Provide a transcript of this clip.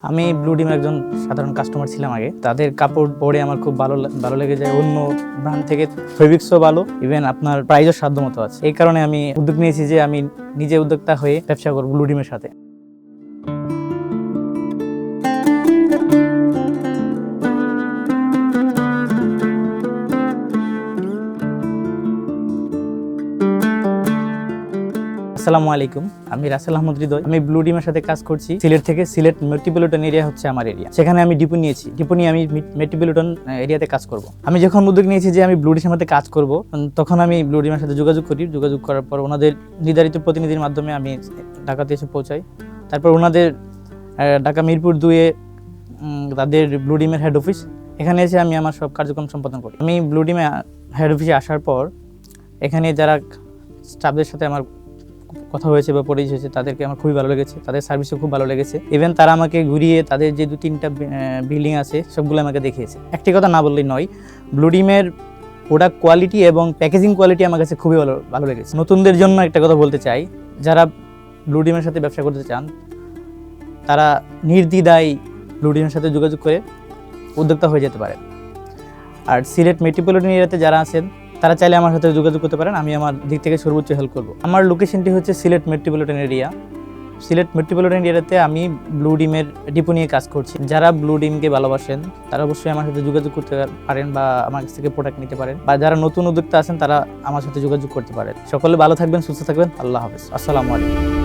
আমি ব্লু ডিমের একজন সাধারণ কাস্টমার ছিলাম আগে। তাদের কাপড় পরে আমার খুব ভালো লেগে যায়। অন্য ব্র্যান্ড থেকে ফেব্রিক্সও ভালো, ইভেন আপনার প্রাইসও সাধ্যমতো আছে। এই কারণে আমি উদ্যোগ নিয়েছি যে আমি নিজে উদ্যোক্তা হয়ে ব্যবসা করব ব্লু ডিমের সাথে। আসসালামু আলাইকুম, আমি রাসেল আহমদ হৃদয়। আমি ব্লু ডিমের সাথে কাজ করছি সিলেট থেকে। সিলেট মেট্রোপলিটন এরিয়া হচ্ছে আমার এরিয়া। সেখানে আমি ডিপো নিয়েছি। ডিপো নিয়ে আমি মেট্রোপলিটন এরিয়াতে কাজ করব। আমি যখন উদ্যোগ নিয়েছি যে আমি ব্লু ডিমের সাথে কাজ করব, তখন আমি ব্লু ডিমের সাথে যোগাযোগ করি। যোগাযোগ করার পর ওনাদের নির্ধারিত প্রতিনিধির মাধ্যমে আমি ঢাকাতে এসে পৌঁছাই। তারপর ওনাদের ঢাকা মিরপুর 2-এ তাদের ব্লু ডিমের হেড অফিস, এখানে এসে আমি আমার সব কার্যক্রম সম্পাদন করি। আমি ব্লু ডিমে হেড অফিসে আসার পর এখানে যারা স্টাফদের সাথে আমার কথা হয়েছে বা পরিচয় হয়েছে, তাদেরকে আমার খুবই ভালো লেগেছে। তাদের সার্ভিসও খুব ভালো লেগেছে। ইভেন তারা আমাকে ঘুরিয়ে তাদের যে 2-3টা বিল্ডিং আছে সবগুলো আমাকে দেখিয়েছে। একটি কথা না বললেই নয়, ব্লু ডিমের প্রোডাক্ট কোয়ালিটি এবং প্যাকেজিং কোয়ালিটি আমার কাছে খুবই ভালো লেগেছে। নতুনদের জন্য একটা কথা বলতে চাই, যারা ব্লু ডিমের সাথে ব্যবসা করতে চান তারা নির্দ্বিধায় ব্লু ডিমের সাথে যোগাযোগ করে উদ্যোক্তা হয়ে যেতে পারেন। আর সিলেট মেট্রোপলিটন এরিয়াতে যারা আছেন তারা চাইলে আমার সাথে যোগাযোগ করতে পারেন। আমি আমার দিক থেকে সর্বোচ্চ হেল্প করব। আমার লোকেশনটি হচ্ছে Sylhet metropolitan area. Sylhet metropolitan এরিয়াতে আমি ব্লু ডিমের ডিপো নিয়ে কাজ করছি। যারা ব্লু ডিমকে ভালোবাসেন তারা অবশ্যই আমার সাথে যোগাযোগ করতে পারেন বা আমার কাছ থেকে প্রোডাক্ট নিতে পারেন, বা যারা নতুন উদ্যোক্তা আছেন তারা আমার সাথে যোগাযোগ করতে পারেন। সকলে ভালো থাকবেন, সুস্থ থাকবেন। আল্লাহ হাফেজ। আসসালামু আলাইকুম।